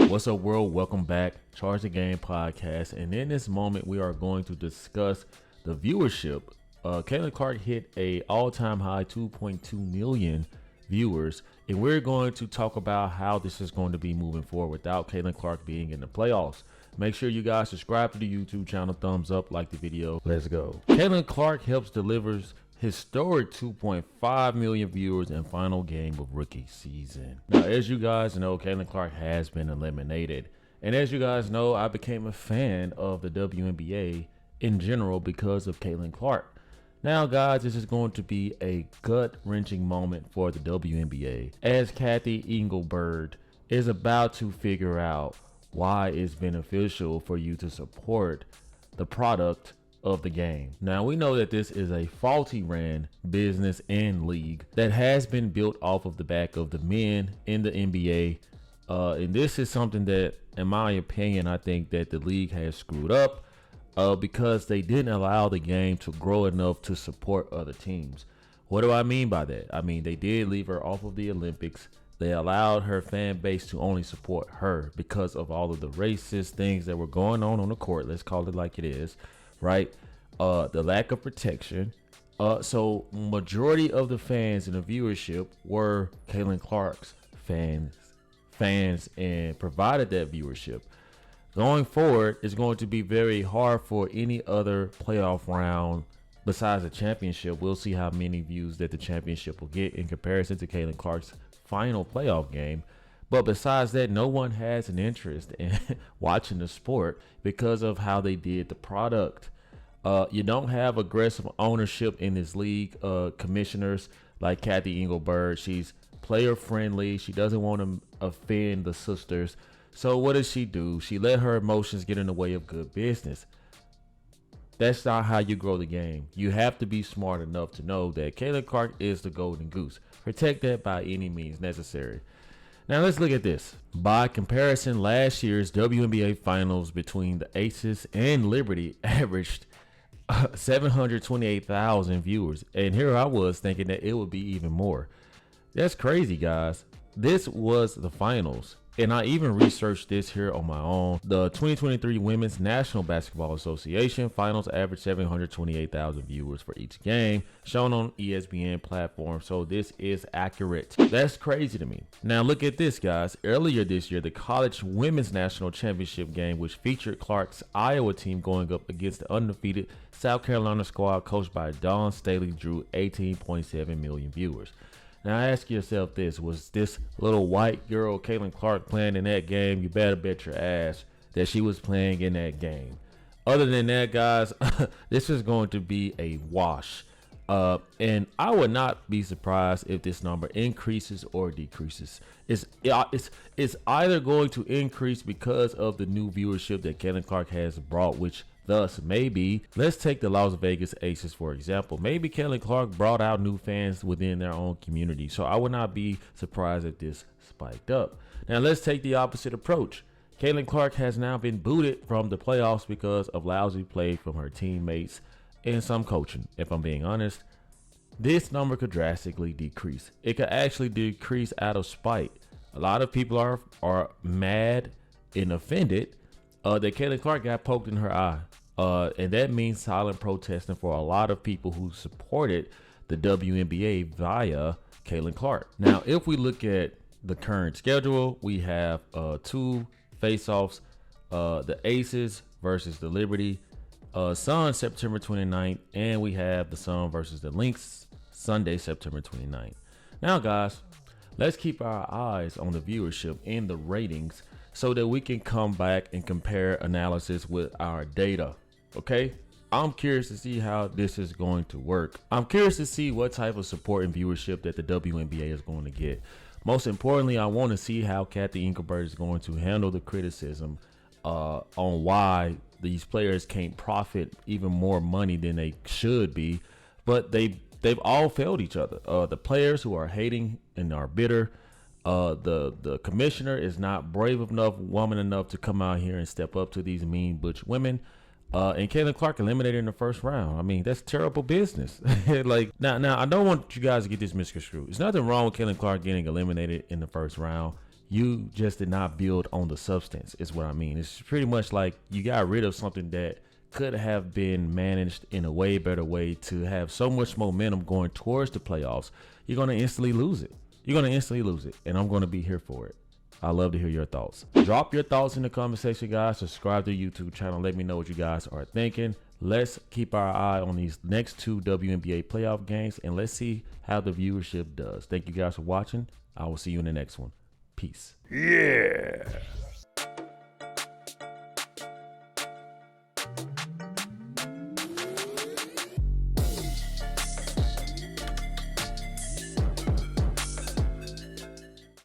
What's up, world? Welcome back, Charge the Game podcast. And in this moment, we are going to discuss the viewership. Kaylin Clark hit a all-time high 2.2 million viewers, and we're going to talk about how this is going to be moving forward without Kaylin Clark being in the playoffs. Make sure you guys subscribe to the YouTube channel, thumbs up, like the video. Let's go. Kaylin Clark helps delivers historic 2.5 million viewers in final game of rookie season. Now, as you guys know, Kaylin Clark has been eliminated. And as you guys know, I became a fan of the Wnba in general because of Kaylin Clark. Now, guys, this is going to be a gut-wrenching moment for the Wnba, as Cathy Engelbert is about to figure out why it's beneficial for you to support the product of the game. Now, we know that this is a faulty ran business and league that has been built off of the back of the men in the NBA. And this is something that, in my opinion, I think that the league has screwed up because they didn't allow the game to grow enough to support other teams. What do I mean by that? I mean, they did leave her off of the Olympics. They allowed her fan base to only support her because of all of the racist things that were going on the court. Let's call it like it is. Right, the lack of protection. So majority of the fans in the viewership were Kaylin Clark's fans, and provided that viewership. Going forward, it's going to be very hard for any other playoff round besides the championship. We'll see how many views that the championship will get in comparison to Kaylin Clark's final playoff game. But besides that, no one has an interest in watching the sport because of how they did the product. You don't have aggressive ownership in this league. Commissioners like Cathy Engelbert, she's player friendly. She doesn't want to offend the sisters. So what does she do? She let her emotions get in the way of good business. That's not how you grow the game. You have to be smart enough to know that Kaylin Clark is the golden goose. Protect that by any means necessary. Now let's look at this. By comparison, last year's WNBA finals between the Aces and Liberty averaged 728,000 viewers. And here I was thinking that it would be even more. That's crazy, guys. This was the finals. And I even researched this here on my own. The 2023 Women's National Basketball Association finals averaged 728,000 viewers for each game, shown on ESPN platform. So this is accurate. That's crazy to me. Now look at this, guys. Earlier this year, the College Women's National Championship game, which featured Clark's Iowa team going up against the undefeated South Carolina squad coached by Dawn Staley, drew 18.7 million viewers. Now ask yourself this, was this little white girl, Kaylin Clark, playing in that game? You better bet your ass that she was playing in that game. Other than that, guys, this is going to be a wash. And I would not be surprised if this number increases or decreases. It's either going to increase because of the new viewership that Kaylin Clark has brought, which thus, maybe, let's take the Las Vegas Aces, for example. Maybe Kaylin Clark brought out new fans within their own community. So I would not be surprised if this spiked up. Now, let's take the opposite approach. Kaylin Clark has now been booted from the playoffs because of lousy play from her teammates and some coaching. If I'm being honest, this number could drastically decrease. It could actually decrease out of spite. A lot of people are mad and offended that Kaylin Clark got poked in her eye. And that means silent protesting for a lot of people who supported the WNBA via Kaylin Clark. Now, if we look at the current schedule, we have two face-offs, the Aces versus the Liberty, Sun September 29th, and we have the Sun versus the Lynx Sunday, September 29th. Now, guys, let's keep our eyes on the viewership and the ratings so that we can come back and compare analysis with our data. Okay, I'm curious to see how this is going to work. I'm curious to see what type of support and viewership that the WNBA is going to get. Most importantly, I want to see how Cathy Engelbert is going to handle the criticism on why these players can't profit even more money than they should be. But they've all failed each other. The players who are hating and are bitter. The commissioner is not brave enough, woman enough to come out here and step up to these mean butch women. And Kaylin Clark eliminated in the first round. I mean, that's terrible business. Like now, I don't want you guys to get this misconstrued. There's nothing wrong with Kaylin Clark getting eliminated in the first round. You just did not build on the substance, is what I mean. It's pretty much like you got rid of something that could have been managed in a way better way to have so much momentum going towards the playoffs. You're going to instantly lose it. You're going to instantly lose it. And I'm going to be here for it. I love to hear your thoughts. Drop your thoughts in the comment section, guys. Subscribe to the YouTube channel. Let me know what you guys are thinking. Let's keep our eye on these next 2 WNBA playoff games, and let's see how the viewership does. Thank you guys for watching. I will see you in the next one. Peace. Yeah.